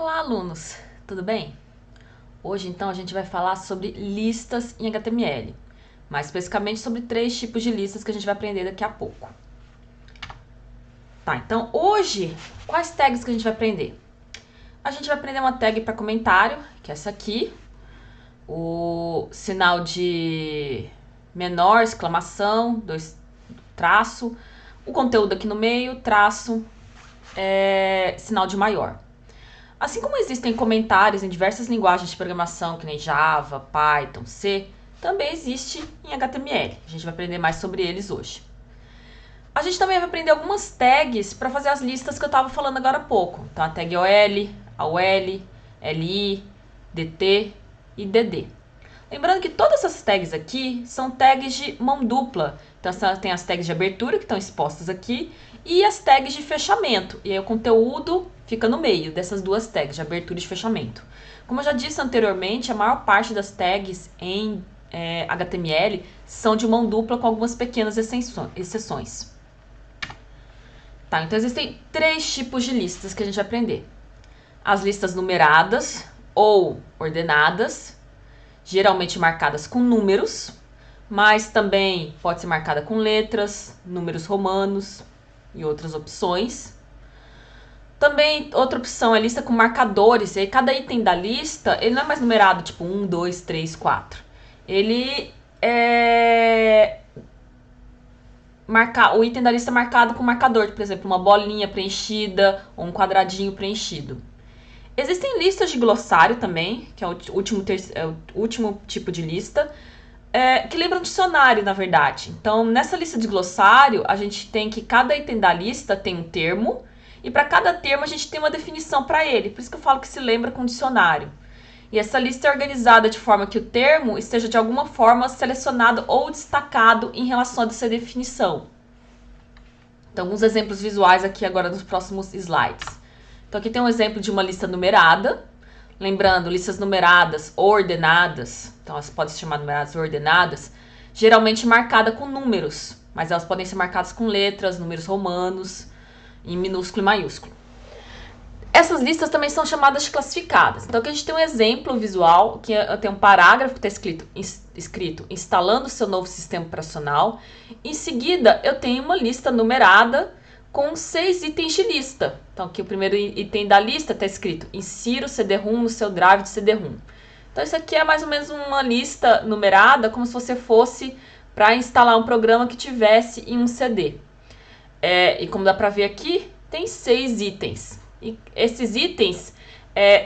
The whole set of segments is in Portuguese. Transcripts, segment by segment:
Olá, alunos! Tudo bem? Hoje, então, a gente vai falar sobre listas em HTML. Mais especificamente sobre 3 tipos de listas que a gente vai aprender daqui a pouco. Tá, então, hoje, quais tags que a gente vai aprender? A gente vai aprender uma tag para comentário, que é essa aqui. O sinal de menor, exclamação, 2 traço. O conteúdo aqui no meio, traço, sinal de maior. Assim como existem comentários em diversas linguagens de programação, que nem Java, Python, C, também existe em HTML. A gente vai aprender mais sobre eles hoje. A gente também vai aprender algumas tags para fazer as listas que eu estava falando agora há pouco. Então, a tag OL, AUL, LI, DT e DD. Lembrando que todas essas tags aqui são tags de mão dupla. Então, tem as tags de abertura, que estão expostas aqui, e as tags de fechamento. E aí o conteúdo fica no meio dessas 2 tags, de abertura e de fechamento. Como eu já disse anteriormente, a maior parte das tags em HTML são de mão dupla com algumas pequenas exceções. Tá, então existem 3 tipos de listas que a gente vai aprender. As listas numeradas ou ordenadas, geralmente marcadas com números, mas também pode ser marcada com letras, números romanos e outras opções. Também outra opção é lista com marcadores, e aí cada item da lista, ele não é mais numerado, tipo 1, 2, 3, 4. Ele é o item da lista marcado com marcador, por exemplo, uma bolinha preenchida ou um quadradinho preenchido. Existem listas de glossário também, que é o último tipo de lista, que lembra um dicionário, na verdade. Então, nessa lista de glossário, a gente tem que cada item da lista tem um termo, e para cada termo a gente tem uma definição para ele. Por isso que eu falo que se lembra com um dicionário. E essa lista é organizada de forma que o termo esteja de alguma forma selecionado ou destacado em relação a essa definição. Então, alguns exemplos visuais aqui agora nos próximos slides. Então, aqui tem um exemplo de uma lista numerada. Lembrando, listas numeradas ou ordenadas, então elas podem ser chamadas numeradas ou ordenadas, geralmente marcada com números, mas elas podem ser marcadas com letras, números romanos, em minúsculo e maiúsculo. Essas listas também são chamadas de classificadas. Então aqui a gente tem um exemplo visual, que tem um parágrafo que está escrito instalando seu novo sistema operacional. Em seguida, eu tenho uma lista numerada com 6 itens de lista. Então aqui o primeiro item da lista está escrito insira o CD-ROM no seu drive de CD-ROM. Então isso aqui é mais ou menos uma lista numerada, como se você fosse para instalar um programa que tivesse em um CD. E como dá para ver aqui, tem 6 itens. E esses itens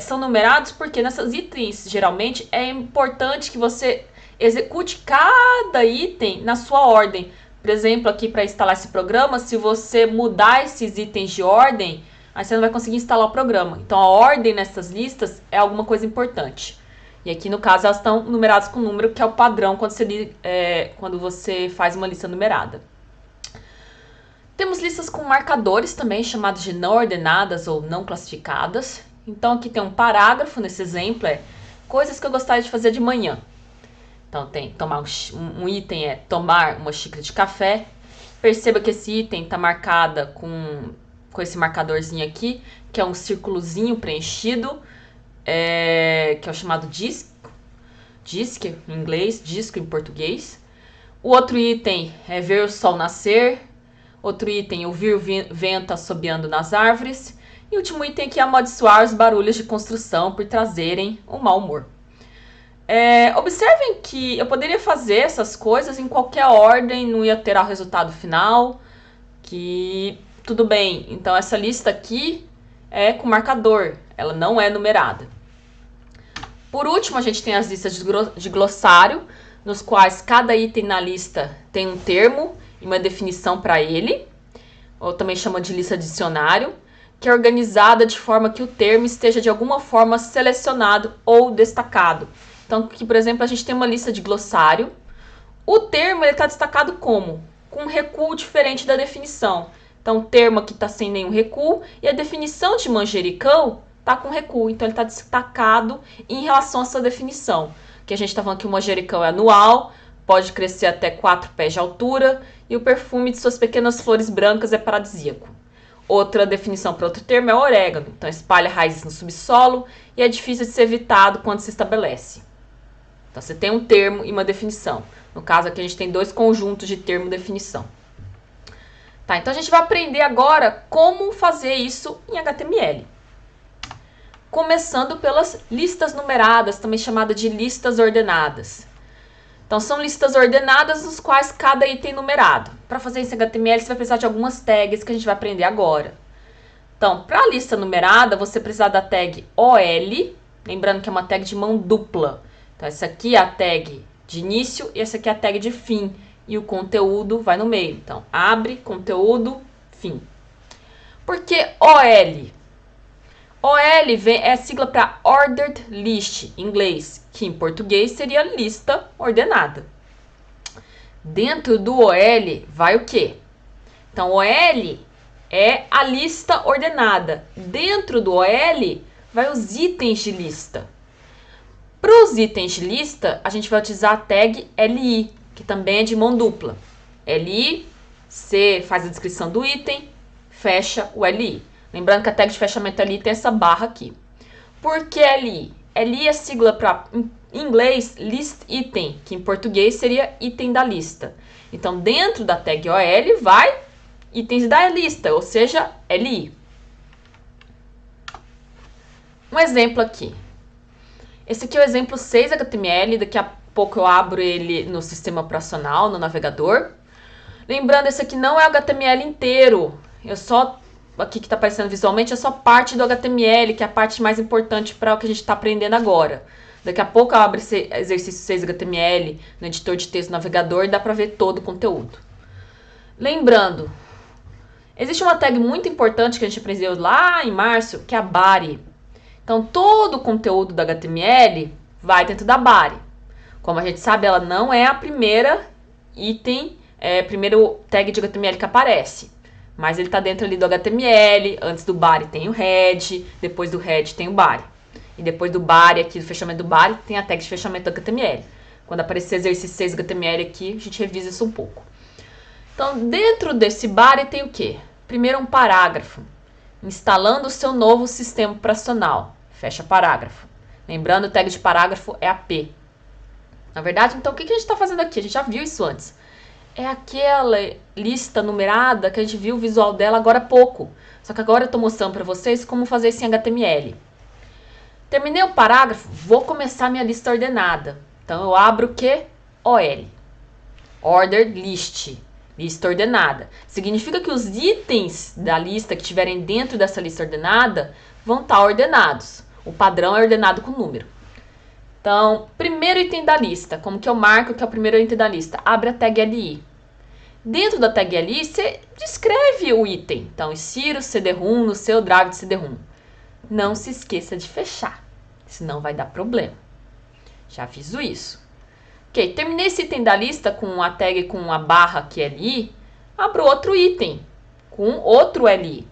são numerados porque nessas itens, geralmente, é importante que você execute cada item na sua ordem. Por exemplo, aqui para instalar esse programa, se você mudar esses itens de ordem, aí você não vai conseguir instalar o programa. Então, a ordem nessas listas é alguma coisa importante. E aqui, no caso, elas estão numeradas com número, que é o padrão quando você faz uma lista numerada. Temos listas com marcadores também, chamadas de não ordenadas ou não classificadas. Então, aqui tem um parágrafo nesse exemplo, coisas que eu gostaria de fazer de manhã. Então, tem um item é tomar uma xícara de café. Perceba que esse item está marcado com esse marcadorzinho aqui, que é um círculozinho preenchido, que é o chamado disco em inglês, disco em português. O outro item é ver o sol nascer. Outro item, ouvir o vento assobiando nas árvores. E o último item aqui é amaldiçoar os barulhos de construção por trazerem um mau humor. Observem que eu poderia fazer essas coisas em qualquer ordem, não ia ter o resultado final, que tudo bem. Então essa lista aqui é com marcador, ela não é numerada. Por último, a gente tem as listas de glossário, nos quais cada item na lista tem um termo e uma definição para ele, ou também chama de lista de dicionário, que é organizada de forma que o termo esteja de alguma forma selecionado ou destacado. Então, aqui, por exemplo, a gente tem uma lista de glossário. O termo está destacado como? Com um recuo diferente da definição. Então, o termo aqui está sem nenhum recuo e a definição de manjericão está com recuo. Então, ele está destacado em relação à sua definição. Que a gente está falando que o manjericão é anual, pode crescer até 4 pés de altura e o perfume de suas pequenas flores brancas é paradisíaco. Outra definição para outro termo é orégano. Então, espalha raízes no subsolo e é difícil de ser evitado quando se estabelece. Então, você tem um termo e uma definição. No caso aqui, a gente tem dois conjuntos de termo e definição. Tá, então a gente vai aprender agora como fazer isso em HTML. Começando pelas listas numeradas, também chamada de listas ordenadas. Então, são listas ordenadas nos quais cada item é numerado. Para fazer isso em HTML, você vai precisar de algumas tags que a gente vai aprender agora. Então, para a lista numerada, você precisa da tag OL, lembrando que é uma tag de mão dupla. Então, essa aqui é a tag de início e essa aqui é a tag de fim. E o conteúdo vai no meio. Então, abre, conteúdo, fim. Por que OL? OL é sigla para Ordered List, em inglês, que em português seria lista ordenada. Dentro do OL vai o quê? Então, OL é a lista ordenada. Dentro do OL vai os itens de lista. Para os itens de lista, a gente vai utilizar a tag LI, que também é de mão dupla. LI, você faz a descrição do item, fecha o LI. Lembrando que a tag de fechamento LI tem essa barra aqui. Por que LI? LI é sigla para, em inglês, list item, que em português seria item da lista. Então, dentro da tag OL vai itens da lista, ou seja, LI. Um exemplo aqui. Esse aqui é o exemplo 6 HTML, daqui a pouco eu abro ele no sistema operacional, no navegador. Lembrando, esse aqui não é o HTML inteiro, aqui que está aparecendo visualmente é só parte do HTML, que é a parte mais importante para o que a gente está aprendendo agora. Daqui a pouco eu abro esse exercício 6 HTML no editor de texto navegador e dá para ver todo o conteúdo. Lembrando, existe uma tag muito importante que a gente aprendeu lá em março, que é a body. Então, todo o conteúdo do HTML vai dentro da body. Como a gente sabe, ela não é a primeira primeiro tag de HTML que aparece. Mas ele está dentro ali do HTML, antes do body tem o head, depois do head tem o body. E depois do body, aqui do fechamento do body, tem a tag de fechamento do HTML. Quando aparecer exercício 6 HTML aqui, a gente revisa isso um pouco. Então, dentro desse body tem o quê? Primeiro um parágrafo. Instalando o seu novo sistema operacional. Fecha parágrafo. Lembrando, o tag de parágrafo é a P. Na verdade, então, o que a gente está fazendo aqui? A gente já viu isso antes. É aquela lista numerada que a gente viu o visual dela agora há pouco. Só que agora eu estou mostrando para vocês como fazer isso em HTML. Terminei o parágrafo, vou começar minha lista ordenada. Então, eu abro o quê? OL. Ordered List. Lista ordenada. Significa que os itens da lista que estiverem dentro dessa lista ordenada vão estar ordenados. O padrão é ordenado com número. Então, primeiro item da lista. Como que eu marco que é o primeiro item da lista? Abre a tag LI. Dentro da tag LI, você descreve o item. Então, insira o CD-ROM no seu drive de CD-ROM. Não se esqueça de fechar, senão vai dar problema. Já aviso isso. Ok, terminei esse item da lista com a tag com a barra aqui LI. Abro outro item com outro LI.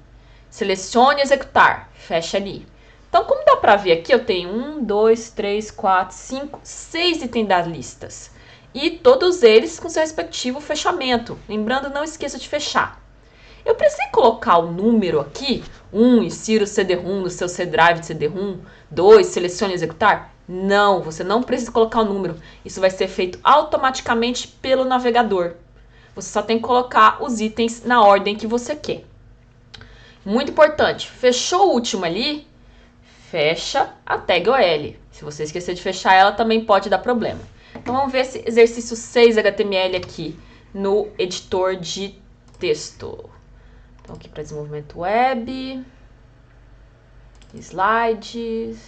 Selecione executar. Fecha LI. Então, como dá para ver aqui, eu tenho 1, 2, 3, 4, 5, 6 itens das listas. E todos eles com seu respectivo fechamento. Lembrando, não esqueça de fechar. Eu precisei colocar o número aqui. 1, insira o CD-ROM no seu C-Drive de CD-ROM. 2, selecione executar. Não, você não precisa colocar o número. Isso vai ser feito automaticamente pelo navegador. Você só tem que colocar os itens na ordem que você quer. Muito importante, fechou o último ali, fecha a tag OL. Se você esquecer de fechar ela, também pode dar problema. Então, vamos ver esse exercício 6 HTML aqui no editor de texto. Então, aqui para desenvolvimento web, slides,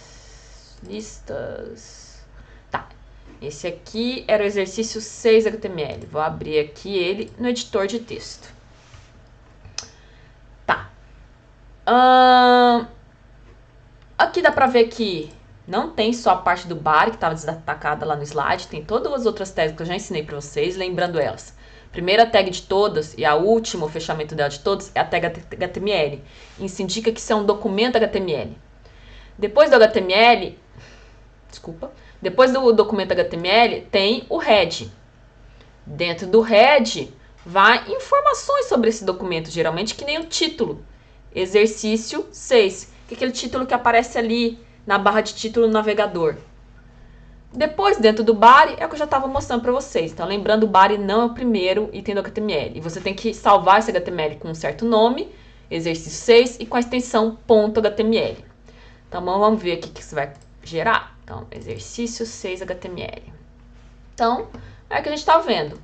listas. Tá, esse aqui era o exercício 6 HTML. Vou abrir aqui ele no editor de texto. Tá. Aqui dá pra ver que não tem só a parte do body que estava destacada lá no slide, tem todas as outras tags que eu já ensinei para vocês, lembrando elas. Primeira tag de todas e a última, o fechamento dela de todas, é a tag HTML. Isso indica que isso é um documento HTML. Depois do documento HTML tem o head. Dentro do head vai informações sobre esse documento, geralmente que nem o título. exercício 6, que é aquele título que aparece ali na barra de título do navegador. Depois, dentro do body, é o que eu já estava mostrando para vocês. Então, lembrando, o body não é o primeiro item do HTML. E você tem que salvar esse HTML com um certo nome, exercício 6, e com a extensão .html. Então, vamos ver aqui o que isso vai gerar. Então, exercício 6 HTML. Então, é o que a gente está vendo.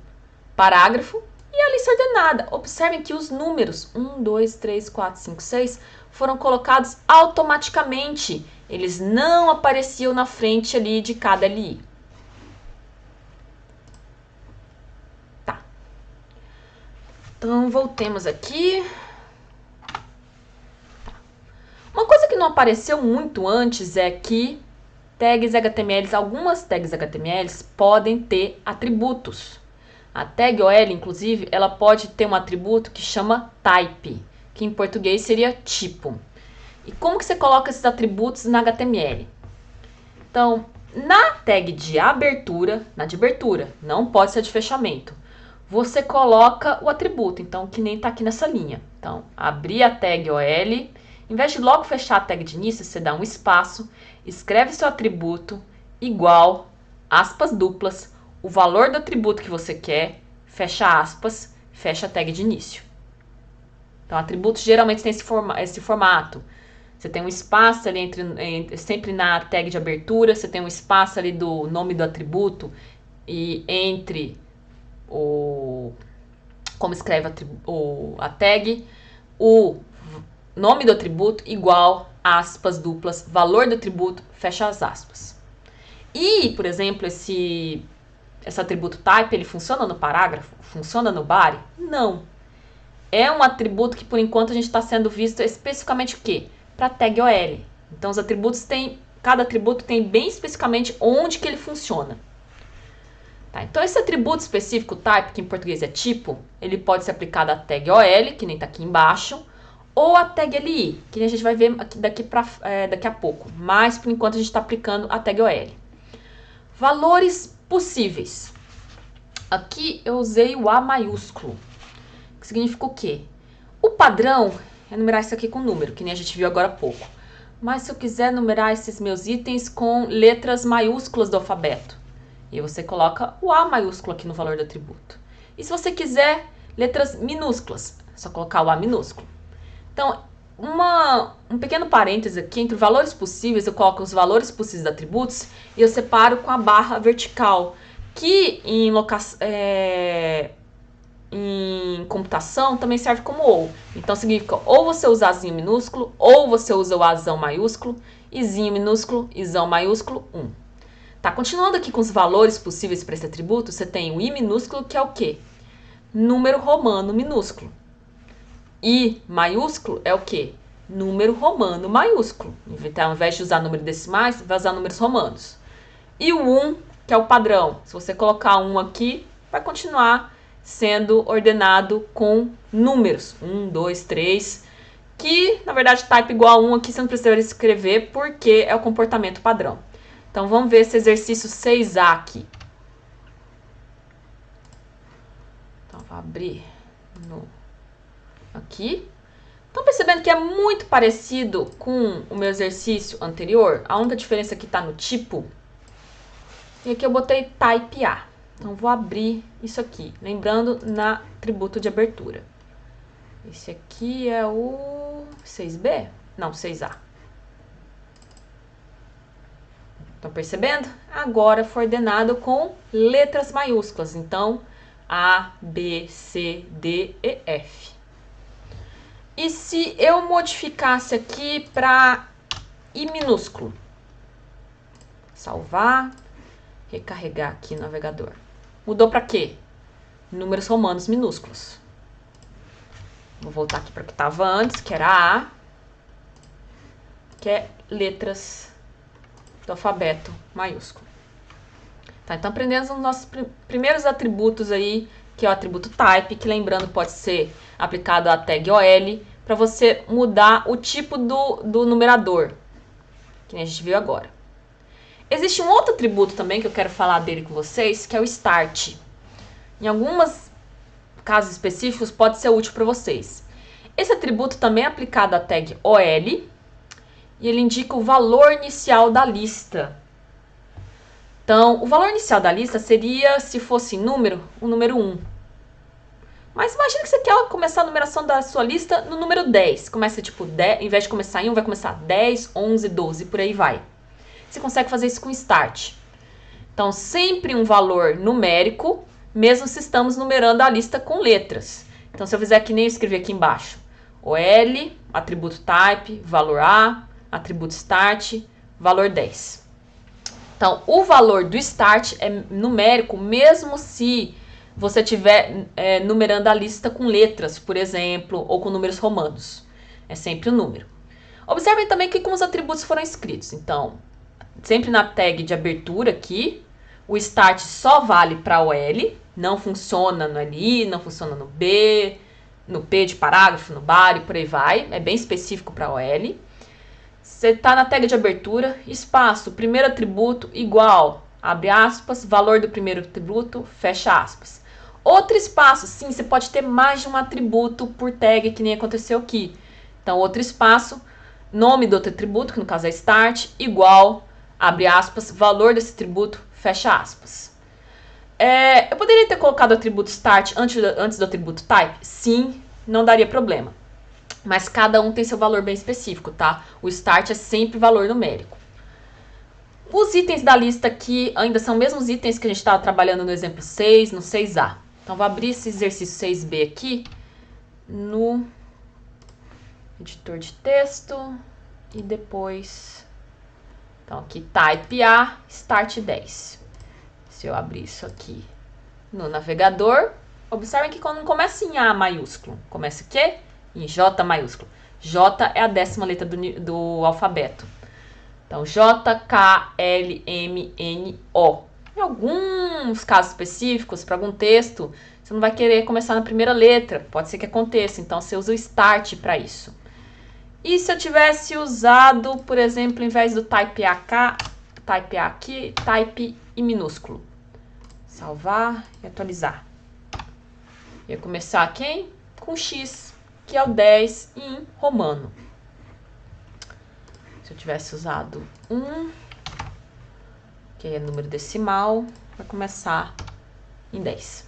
Parágrafo e a lista ordenada. Observem que os números 1, 2, 3, 4, 5, 6 foram colocados automaticamente. Eles não apareciam na frente ali de cada LI. Tá. Então, voltemos aqui. Uma coisa que não apareceu muito antes é que tags HTML, algumas tags HTML podem ter atributos. A tag OL, inclusive, ela pode ter um atributo que chama type, que em português seria tipo. E como que você coloca esses atributos na HTML? Então, na tag de abertura, na de abertura, não pode ser de fechamento, você coloca o atributo, então, que nem está aqui nessa linha. Então, abrir a tag OL, em vez de logo fechar a tag de início, você dá um espaço, escreve seu atributo igual, aspas duplas, o valor do atributo que você quer, fecha aspas, fecha a tag de início. Então, atributos geralmente têm esse formato. Você tem um espaço ali sempre na tag de abertura, você tem um espaço ali do nome do atributo e entre como escreve a tag, o nome do atributo igual, aspas duplas, valor do atributo, fecha as aspas. E, por exemplo, esse atributo type, ele funciona no parágrafo? Funciona no body? Não. É um atributo que, por enquanto, a gente está sendo visto especificamente o quê? Para tag OL. Então, os atributos cada atributo tem bem especificamente onde que ele funciona. Tá, então, esse atributo específico, type, que em português é tipo, ele pode ser aplicado à tag OL, que nem está aqui embaixo, ou a tag LI, que a gente vai ver daqui a pouco. Mas, por enquanto, a gente está aplicando a tag OL. Valores possíveis. Aqui eu usei o A maiúsculo, que significa o quê? O padrão é numerar isso aqui com número, que nem a gente viu agora há pouco. Mas se eu quiser numerar esses meus itens com letras maiúsculas do alfabeto, e você coloca o A maiúsculo aqui no valor do atributo. E se você quiser letras minúsculas, é só colocar o A minúsculo. Então, um pequeno parêntese aqui, entre valores possíveis, eu coloco os valores possíveis de atributos e eu separo com a barra vertical, que em computação também serve como ou. Então, significa ou você usa Azinho minúsculo, ou você usa o Azão maiúsculo, Izinho minúsculo, Izão maiúsculo, 1. Tá, continuando aqui com os valores possíveis para esse atributo, você tem o I minúsculo, que é o quê? Número romano minúsculo. I maiúsculo é o quê? Número romano maiúsculo. Então, ao invés de usar número decimais, vai usar números romanos. E o 1, que é o padrão. Se você colocar 1 aqui, vai continuar sendo ordenado com números. 1, 2, 3. Que, na verdade, type igual a 1 aqui, você não precisa escrever, porque é o comportamento padrão. Então, vamos ver esse exercício 6A aqui. Então, vou abrir aqui. Estão percebendo que é muito parecido com o meu exercício anterior? A única diferença aqui está no tipo. E aqui eu botei type A. Então, vou abrir isso aqui. Lembrando, na atributo de abertura. Esse aqui é o 6B? Não, 6A. Estão percebendo? Agora foi ordenado com letras maiúsculas. Então, A, B, C, D e F. E se eu modificasse aqui para I minúsculo? Salvar, recarregar aqui no navegador. Mudou para quê? Números romanos minúsculos. Vou voltar aqui para o que estava antes, que era A, que é letras do alfabeto maiúsculo. Tá, então aprendemos os nossos primeiros atributos aí, que é o atributo type, que lembrando pode ser aplicado à tag OL, para você mudar o tipo do numerador, que nem a gente viu agora. Existe um outro atributo também que eu quero falar dele com vocês, que é o start. Em alguns casos específicos pode ser útil para vocês. Esse atributo também é aplicado à tag OL e ele indica o valor inicial da lista. Então, o valor inicial da lista seria, se fosse número, o número 1. Mas imagina que você quer começar a numeração da sua lista no número 10. Começa tipo 10, em vez de começar em 1, vai começar 10, 11, 12, por aí vai. Você consegue fazer isso com start. Então, sempre um valor numérico, mesmo se estamos numerando a lista com letras. Então, se eu fizer que nem eu escrevi aqui embaixo, OL, atributo type, valor A, atributo start, valor 10. Então, o valor do start é numérico, mesmo se você estiver numerando a lista com letras, por exemplo, ou com números romanos. É sempre o número. Observem também que como os atributos foram escritos. Então, sempre na tag de abertura aqui, o start só vale para OL, não funciona no LI, não funciona no B, no P de parágrafo, no body, por aí vai. É bem específico para OL. Você está na tag de abertura, espaço, primeiro atributo igual, abre aspas, valor do primeiro atributo, fecha aspas. Outro espaço, sim, você pode ter mais de um atributo por tag, que nem aconteceu aqui. Então, outro espaço, nome do outro atributo, que no caso é start, igual, abre aspas, valor desse atributo, fecha aspas. Eu poderia ter colocado o atributo start antes do atributo type? Sim, não daria problema. Mas cada um tem seu valor bem específico, tá? O start é sempre valor numérico. Os itens da lista aqui ainda são os mesmos itens que a gente estava trabalhando no exemplo 6, no 6A. Então, vou abrir esse exercício 6B aqui no editor de texto e depois... Então, aqui type A, start 10. Se eu abrir isso aqui no navegador, observem que quando não começa em A maiúsculo, começa o quê? Em J maiúsculo. J é a 10ª letra do alfabeto. Então, J, K, L, M, N, O. Em alguns casos específicos, para algum texto, você não vai querer começar na primeira letra. Pode ser que aconteça. Então, você usa o start para isso. E se eu tivesse usado, por exemplo, em vez do type AK, type A aqui, type I minúsculo. Salvar e atualizar. Ia começar quem? Com X, que é o 10 em romano. Se eu tivesse usado 1, que é número decimal, vai começar em 10.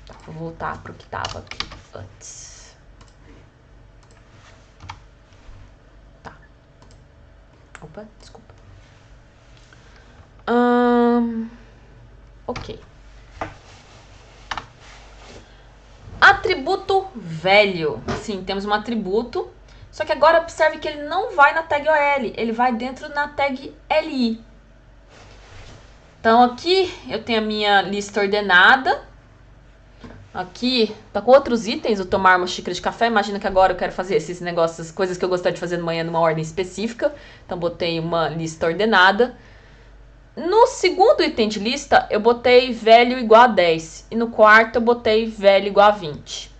Tá, vou voltar para o que estava aqui antes. Tá. Opa, desculpa. Ok. Atributo velho. Sim, temos um atributo. Só que agora observe que ele não vai na tag OL. Ele vai dentro na tag LI. Então, aqui eu tenho a minha lista ordenada. Aqui tá com outros itens. O tomar uma xícara de café. Imagina que agora eu quero fazer esses negócios, coisas que eu gostaria de fazer de manhã numa ordem específica. Então, botei uma lista ordenada. No segundo item de lista, eu botei velho igual a 10. E no quarto, eu botei velho igual a 20.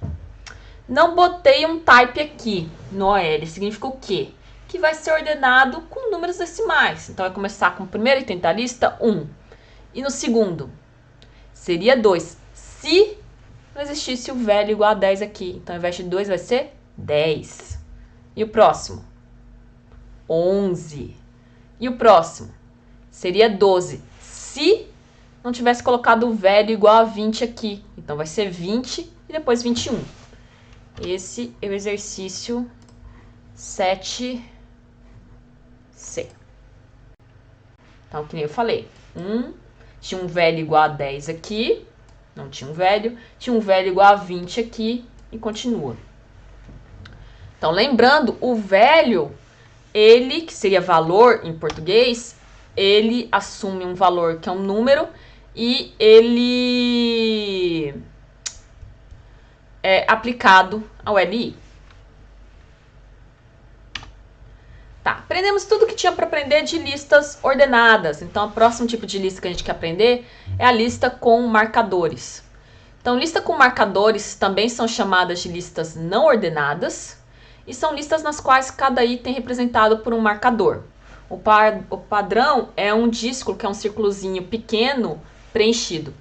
Não botei um type aqui no OL. Significa o quê? Que vai ser ordenado com números decimais. Então, vai começar com o primeiro item da lista, 1. E no segundo, seria 2. Se não existisse o velho igual a 10 aqui. Então, ao invés de 2, vai ser 10. E o próximo? 11. E o próximo? Seria 12, se não tivesse colocado o velho igual a 20 aqui. Então, vai ser 20 e depois 21. Esse é o exercício 7C. Então, que nem eu falei. Tinha um velho igual a 10 aqui. Não tinha um velho. Tinha um velho igual a 20 aqui. E continua. Então, lembrando, o velho, ele, que seria valor em português... ele assume um valor que é um número e ele é aplicado ao LI. Tá, aprendemos tudo que tinha para aprender de listas ordenadas. Então, o próximo tipo de lista que a gente quer aprender é a lista com marcadores. Então, lista com marcadores também são chamadas de listas não ordenadas e são listas nas quais cada item é representado por um marcador. O padrão é um díscolo, que é um círculozinho pequeno preenchido.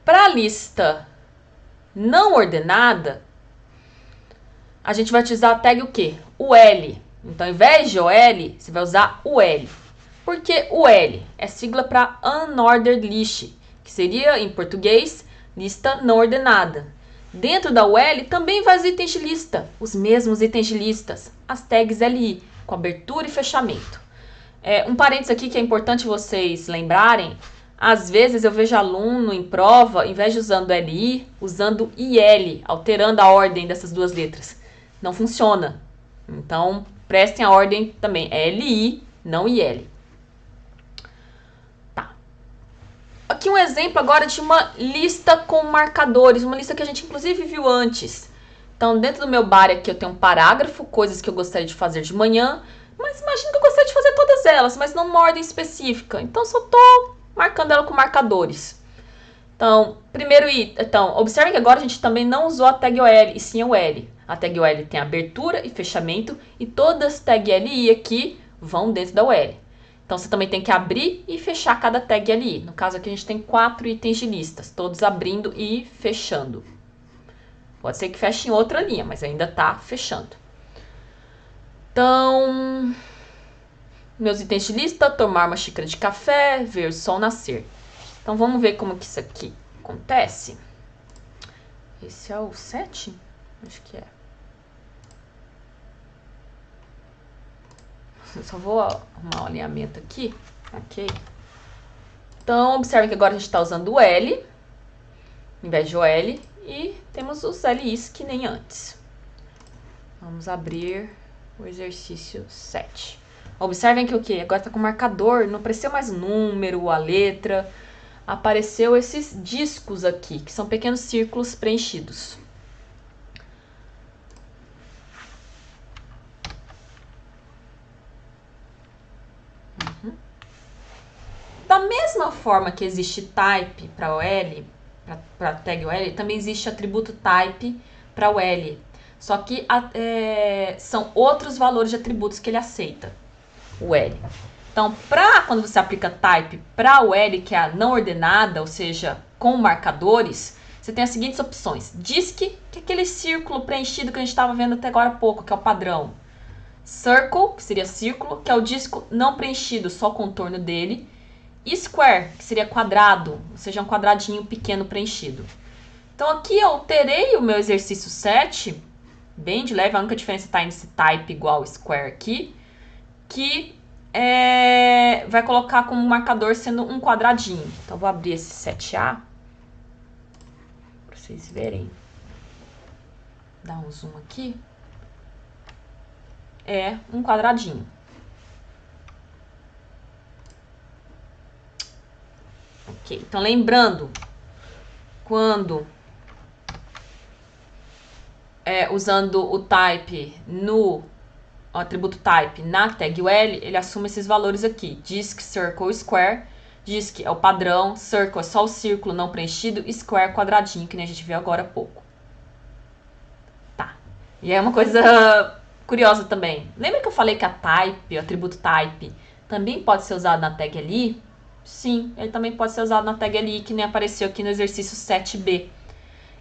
Para a lista não ordenada, a gente vai utilizar a tag o quê? O L. Então, ao invés de OL, você vai usar o L. Por que o L? É sigla para Unordered List, que seria, em português, lista não ordenada. Dentro da UL também vai os itens de lista, os mesmos itens de listas, as tags LI, com abertura e fechamento. Um parênteses aqui que é importante vocês lembrarem, às vezes eu vejo aluno em prova, em vez de usando LI, usando IL, alterando a ordem dessas duas letras. Não funciona. Então, prestem a ordem também, é LI, não IL. Aqui um exemplo agora de uma lista com marcadores, uma lista que a gente inclusive viu antes. Então, dentro do meu bar aqui eu tenho um parágrafo, coisas que eu gostaria de fazer de manhã, mas imagina que eu gostaria de fazer todas elas, mas não numa ordem específica. Então, só estou marcando ela com marcadores. Então, observem que agora a gente também não usou a tag OL, e sim o L. A tag OL tem abertura e fechamento, e todas as tag LI aqui vão dentro da OL. Então, você também tem que abrir e fechar cada tag LI. No caso aqui, a gente tem 4 itens de listas, todos abrindo e fechando. Pode ser que feche em outra linha, mas ainda está fechando. Então, meus itens de lista, tomar uma xícara de café, ver o sol nascer. Então, vamos ver como que isso aqui acontece. Esse é o 7? Acho que é. Eu só vou arrumar o alinhamento aqui. Ok. Então, observem que agora a gente está usando o L, em vez de o L, e temos os LIs que nem antes. Vamos abrir o exercício 7. Observem que o quê? Agora está com marcador, não apareceu mais o número, a letra, apareceu esses discos aqui, que são pequenos círculos preenchidos. Da mesma forma que existe type para OL, para tag OL, também existe atributo type para OL. Só que são outros valores de atributos que ele aceita, o L. Então, quando você aplica type para o L, que é a não ordenada, ou seja, com marcadores, você tem as seguintes opções. Disk, que é aquele círculo preenchido que a gente estava vendo até agora há pouco, que é o padrão. Circle, que seria círculo, que é o disco não preenchido, só o contorno dele. E square, que seria quadrado, ou seja, um quadradinho pequeno preenchido. Então aqui eu alterei o meu exercício 7, bem de leve, a única diferença está nesse type igual square aqui, que vai colocar como marcador sendo um quadradinho. Então vou abrir esse 7A, para vocês verem. Dá um zoom aqui. É um quadradinho. Ok, então lembrando, quando usando o type no atributo type na tag UL, ele assume esses valores aqui, disk, circle, square. Disk é o padrão, circle é só o círculo não preenchido, square quadradinho, que nem a gente viu agora há pouco. Tá, e é uma coisa curiosa também. Lembra que eu falei que a type, o atributo type, também pode ser usado na tag LI? Sim, ele também pode ser usado na tag LI, que nem apareceu aqui no exercício 7B.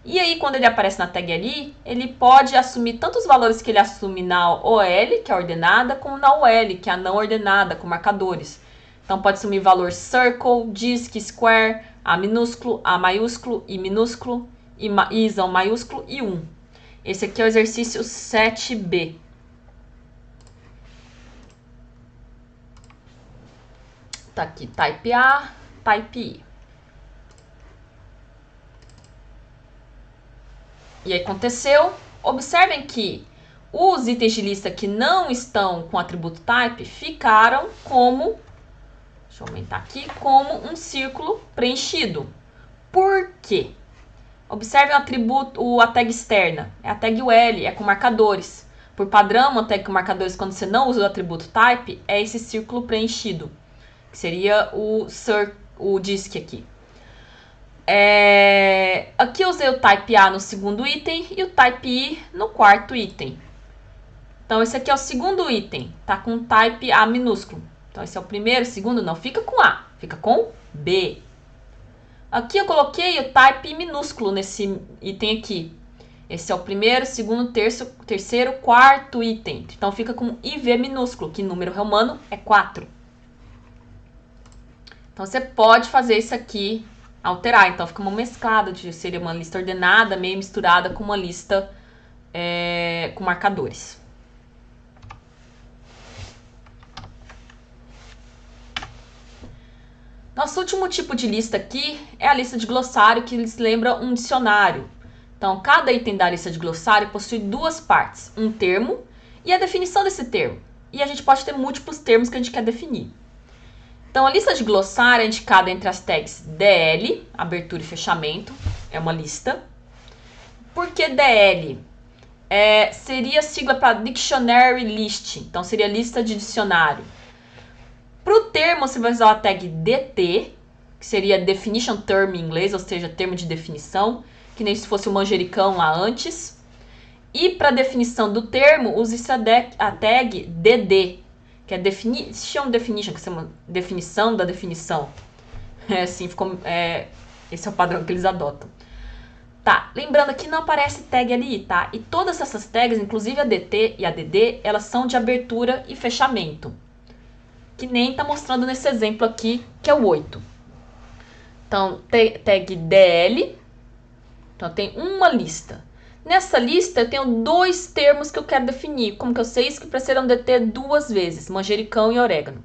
E aí, quando ele aparece na tag LI, ele pode assumir tanto os valores que ele assume na OL, que é a ordenada, como na OL, que é a não ordenada, com marcadores. Então, pode assumir valor circle, disk, square, A minúsculo, A maiúsculo, I minúsculo, Isão maiúsculo e 1. Esse aqui é o exercício 7B. Tá aqui, type A, type I. E aí aconteceu, observem que os itens de lista que não estão com atributo type ficaram como, deixa eu aumentar aqui, como um círculo preenchido. Por quê? Observem o atributo, a tag externa, é a tag UL, é com marcadores. Por padrão, uma tag com marcadores, quando você não usa o atributo type, é esse círculo preenchido, que seria o disk aqui. Aqui eu usei o type A no segundo item e o type I no quarto item. Então, esse aqui é o segundo item, tá com type A minúsculo. Então, esse é o primeiro, segundo não fica com A, fica com B. Aqui eu coloquei o type minúsculo nesse item aqui. Esse é o primeiro, segundo, terceiro, quarto item. Então fica com IV minúsculo, que número romano é 4. Então você pode fazer isso aqui, alterar. Então fica uma mesclada, seria uma lista ordenada, meio misturada com uma lista com marcadores. Nosso último tipo de lista aqui é a lista de glossário, que lembra um dicionário. Então, cada item da lista de glossário possui duas partes, um termo e a definição desse termo. E a gente pode ter múltiplos termos que a gente quer definir. Então, a lista de glossário é indicada entre as tags DL, abertura e fechamento, é uma lista. Por que DL? Seria sigla para Dictionary List, então seria lista de dicionário. Para o termo, você vai usar a tag DT, que seria Definition Term em inglês, ou seja, termo de definição, que nem se fosse o manjericão lá antes. E para a definição do termo, use a tag DD, que é Definition Definition, que é uma definição da definição. Esse é o padrão que eles adotam. Tá, lembrando que não aparece tag ali, tá? E todas essas tags, inclusive a DT e a DD, elas são de abertura e fechamento. Que nem tá mostrando nesse exemplo aqui, que é o 8. Então, tag DL. Então, tem uma lista. Nessa lista, eu tenho dois termos que eu quero definir. Como que eu sei isso? Que precisaram DT duas vezes, manjericão e orégano.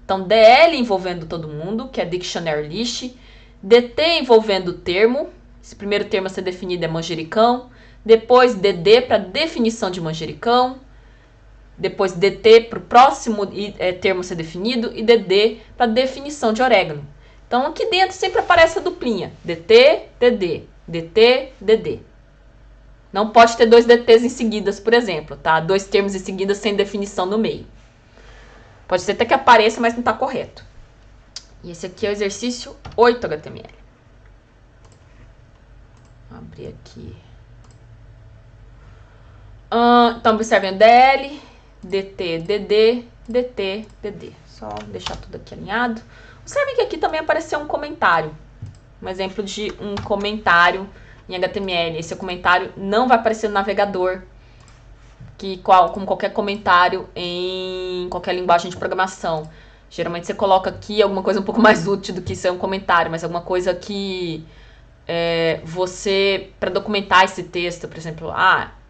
Então, DL envolvendo todo mundo, que é Dictionary List. DT envolvendo o termo. Esse primeiro termo a ser definido é manjericão. Depois, DD para definição de manjericão. Depois DT para o próximo termo ser definido e DD para definição de orégano. Então aqui dentro sempre aparece a duplinha, DT, DD, DT, DD. Não pode ter dois DTs em seguidas, por exemplo, tá? Dois termos em seguida sem definição no meio. Pode ser até que apareça, mas não está correto. E esse aqui é o exercício 8 HTML. Vou abrir aqui. Então observem o DL, DT, DD, DT, DD. Só deixar tudo aqui alinhado. Observe que aqui também apareceu um comentário. Um exemplo de um comentário em HTML. Esse comentário não vai aparecer no navegador, como qualquer comentário em qualquer linguagem de programação. Geralmente você coloca aqui alguma coisa um pouco mais útil do que ser um comentário, mas alguma coisa que você, para documentar esse texto, por exemplo,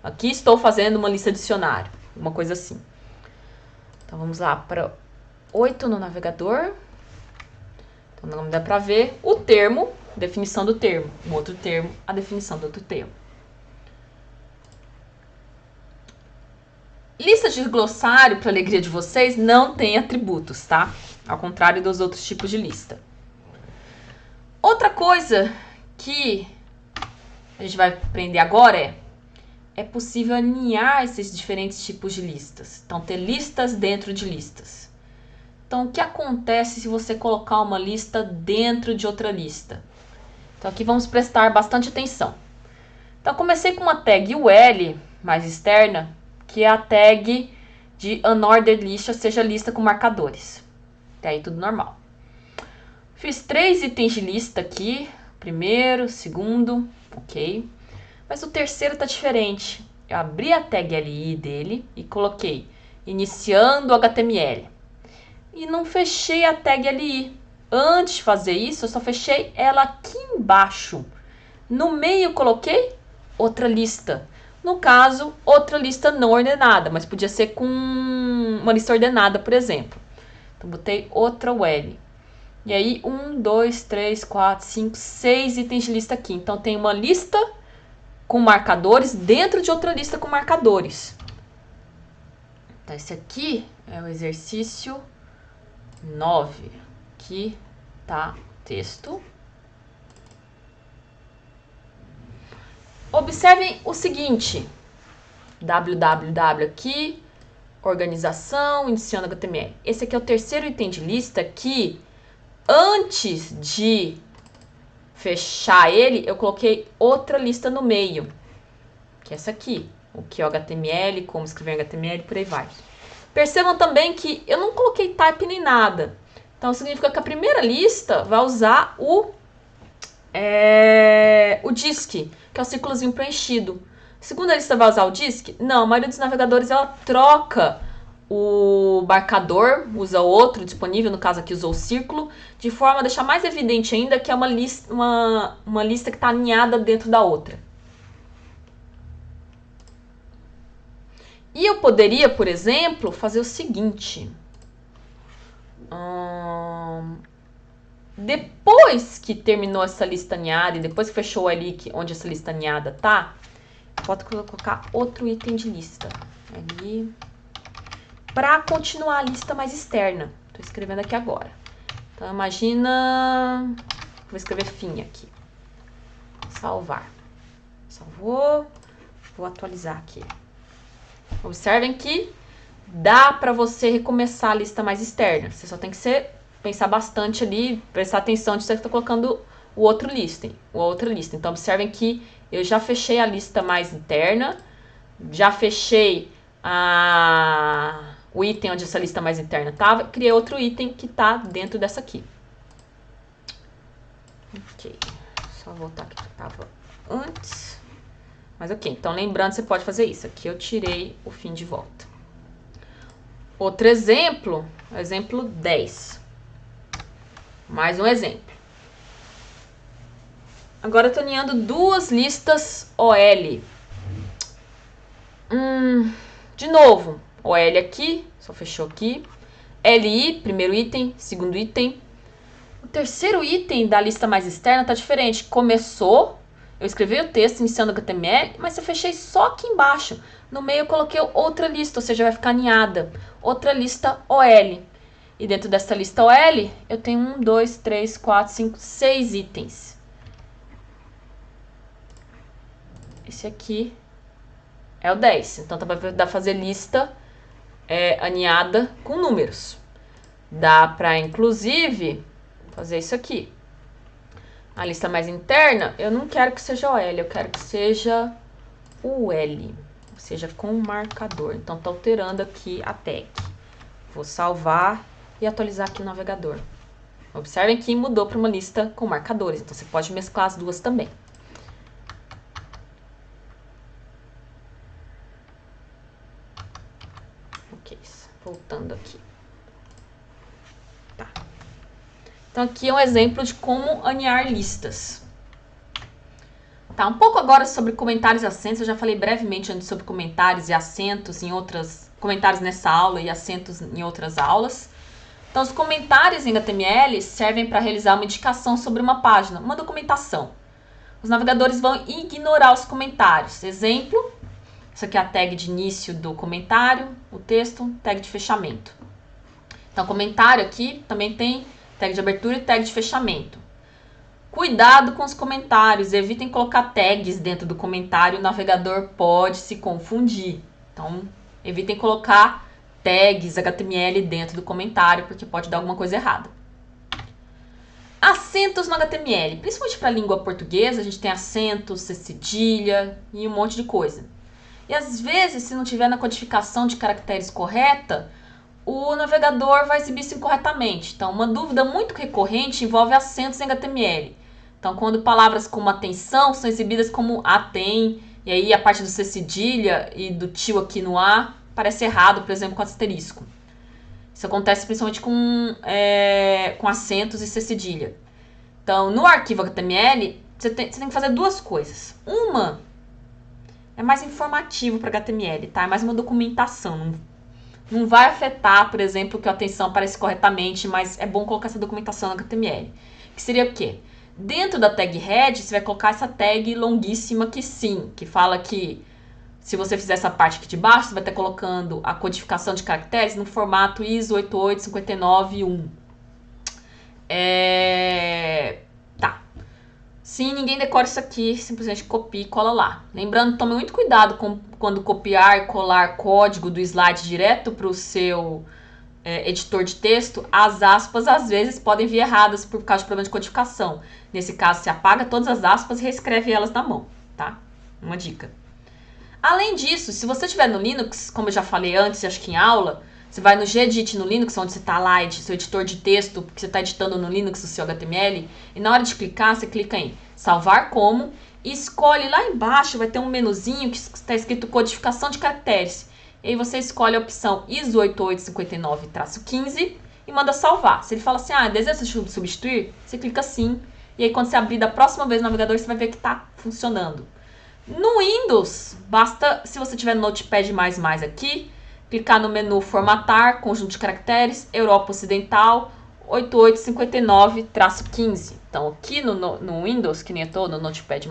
aqui estou fazendo uma lista de dicionário. Uma coisa assim. Então, vamos lá para 8 no navegador. Então, não dá para ver o termo, definição do termo. Um outro termo, a definição do outro termo. Lista de glossário, para alegria de vocês, não tem atributos, tá? Ao contrário dos outros tipos de lista. Outra coisa que a gente vai aprender agora é possível alinhar esses diferentes tipos de listas. Então, ter listas dentro de listas. Então, o que acontece se você colocar uma lista dentro de outra lista? Então, aqui vamos prestar bastante atenção. Então, comecei com uma tag UL, mais externa, que é a tag de unordered list, ou seja, lista com marcadores. Até aí, tudo normal. Fiz 3 itens de lista aqui. Primeiro, segundo, ok. Mas o terceiro tá diferente. Eu abri a tag LI dele e coloquei iniciando HTML. E não fechei a tag LI. Antes de fazer isso, eu só fechei ela aqui embaixo. No meio, coloquei outra lista. No caso, outra lista não ordenada, mas podia ser com uma lista ordenada, por exemplo. Então, botei outra UL. E aí, 1, 2, 3, 4, 5, 6 itens de lista aqui. Então, tem uma lista com marcadores dentro de outra lista com marcadores. Então, esse aqui é o exercício 9. Aqui tá o texto. Observem o seguinte. www aqui, organização, iniciando HTML. Esse aqui é o terceiro item de lista que, antes de fechar ele, eu coloquei outra lista no meio, que é essa aqui, o que é o HTML, como escrever em HTML, por aí vai. Percebam também que eu não coloquei type nem nada. Então, significa que a primeira lista vai usar o o DISC, que é o círculozinho preenchido. Segunda lista vai usar o DISC? Não, a maioria dos navegadores ela troca o marcador, usa outro disponível, no caso aqui usou o círculo, de forma a deixar mais evidente ainda que é uma lista que está alinhada dentro da outra. E eu poderia, por exemplo, fazer o seguinte. Depois que terminou essa lista aninhada e depois que fechou ali onde essa lista aninhada tá, pode colocar outro item de lista ali para continuar a lista mais externa. Estou escrevendo aqui agora. Então imagina, vou escrever fim aqui. Salvar. Salvou. Vou atualizar aqui. Observem que dá para você recomeçar a lista mais externa. Você só tem que pensar bastante ali, prestar atenção de você está colocando o outro listing, outra lista. Então observem que eu já fechei a lista mais interna, já fechei o item onde essa lista mais interna estava, criei outro item que está dentro dessa aqui. Ok, só voltar aqui que estava antes. Mas ok, então lembrando, você pode fazer isso. Aqui eu tirei o fim de volta. Outro exemplo, exemplo 10. Mais um exemplo. Agora eu estou alinhando duas listas OL. De novo, OL aqui, só fechou aqui. LI, primeiro item, segundo item. O terceiro item da lista mais externa está diferente. Começou, eu escrevi o texto iniciando HTML, mas eu fechei só aqui embaixo. No meio eu coloquei outra lista, ou seja, vai ficar alinhada. Outra lista OL. E dentro dessa lista OL, eu tenho 1, 2, 3, 4, 5, 6 itens. Esse aqui é o 10. Então, dá para fazer lista aninhada com números. Dá para, inclusive, fazer isso aqui. A lista mais interna, eu não quero que seja OL, eu quero que seja UL. Ou seja, com marcador. Então, estou alterando aqui a tag. Vou salvar e atualizar aqui o navegador. Observem que mudou para uma lista com marcadores, então você pode mesclar as duas também. Ok, voltando aqui. Tá. Então aqui é um exemplo de como aninhar listas. Tá, um pouco agora sobre comentários e acentos. Eu já falei brevemente antes sobre comentários e acentos em outras... Comentários nessa aula e acentos em outras aulas. Então, os comentários em HTML servem para realizar uma indicação sobre uma página, uma documentação. Os navegadores vão ignorar os comentários. Exemplo, isso aqui é a tag de início do comentário, o texto, tag de fechamento. Então, comentário aqui também tem tag de abertura e tag de fechamento. Cuidado com os comentários, evitem colocar tags dentro do comentário, o navegador pode se confundir. Então, evitem colocar tags HTML dentro do comentário, porque pode dar alguma coisa errada. Acentos no HTML. Principalmente para a língua portuguesa, a gente tem acentos, cedilha e um monte de coisa. E às vezes, se não tiver na codificação de caracteres correta, o navegador vai exibir isso incorretamente. Então, uma dúvida muito recorrente envolve acentos em HTML. Então, quando palavras como atenção são exibidas como atem, e aí a parte do C cedilha e do tio aqui no A parece errado, por exemplo, com asterisco. Isso acontece principalmente com acentos e C cedilha. Então, no arquivo HTML, você tem que fazer duas coisas. Uma é mais informativo para HTML, tá? É mais uma documentação. Não vai afetar, por exemplo, que a atenção aparece corretamente, mas é bom colocar essa documentação no HTML. Que seria o quê? Dentro da tag head, você vai colocar essa tag longuíssima que sim, que fala que se você fizer essa parte aqui de baixo, você vai estar colocando a codificação de caracteres no formato ISO 88591. Tá. Se ninguém decora isso aqui, simplesmente copia e cola lá. Lembrando, tome muito cuidado quando copiar e colar código do slide direto para o seu editor de texto. As aspas, às vezes, podem vir erradas por causa de problema de codificação. Nesse caso, você apaga todas as aspas e reescreve elas na mão, tá? Uma dica. Além disso, se você estiver no Linux, como eu já falei antes, acho que em aula, Você vai no Gedit no Linux, onde você está lá, seu editor de texto, que você está editando no Linux o seu HTML, e na hora de clicar, você clica em salvar como, e escolhe lá embaixo, vai ter um menuzinho que está escrito codificação de caracteres. E aí você escolhe a opção ISO 8859-15 e manda salvar. Se ele fala assim, deseja substituir, você clica sim. E aí quando você abrir da próxima vez o navegador, você vai ver que está funcionando. No Windows, basta, se você tiver no Notepad++ aqui, clicar no menu formatar, conjunto de caracteres, Europa Ocidental, 8859-15. Então aqui no Windows, que nem eu tô no Notepad++,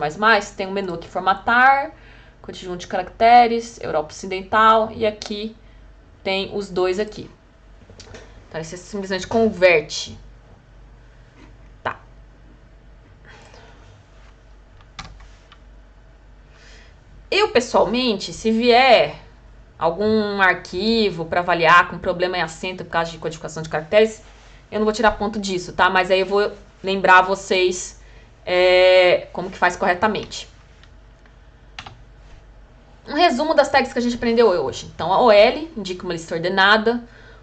tem um menu aqui formatar, conjunto de caracteres, Europa Ocidental, e aqui tem os dois aqui. Então aí você simplesmente converte. Tá. Eu, pessoalmente, se vier algum arquivo para avaliar com problema em acento por causa de codificação de caracteres, eu não vou tirar ponto disso, tá? Mas aí eu vou lembrar vocês como que faz corretamente. Um resumo das tags que a gente aprendeu hoje. Então, a OL indica uma lista ordenada.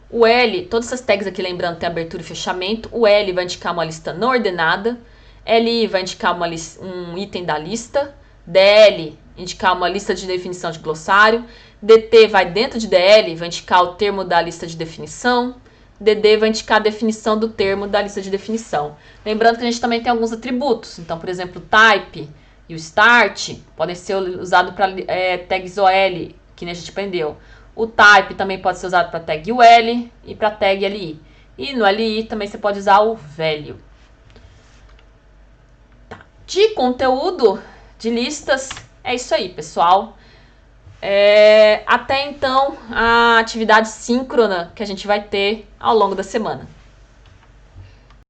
O L, todas essas tags aqui, lembrando, tem abertura e fechamento. O L vai indicar uma lista não ordenada. LI vai indicar um item da lista. DL, indicar uma lista de definição de glossário. DT vai dentro de DL, vai indicar o termo da lista de definição. DD vai indicar a definição do termo da lista de definição. Lembrando que a gente também tem alguns atributos. Então, por exemplo, o type e o start podem ser usados para tags OL, que nem a gente aprendeu. O type também pode ser usado para tag UL e para tag LI. E no LI também você pode usar o value. Tá. De conteúdo, de listas, é isso aí, pessoal. Até então, a atividade síncrona que a gente vai ter ao longo da semana.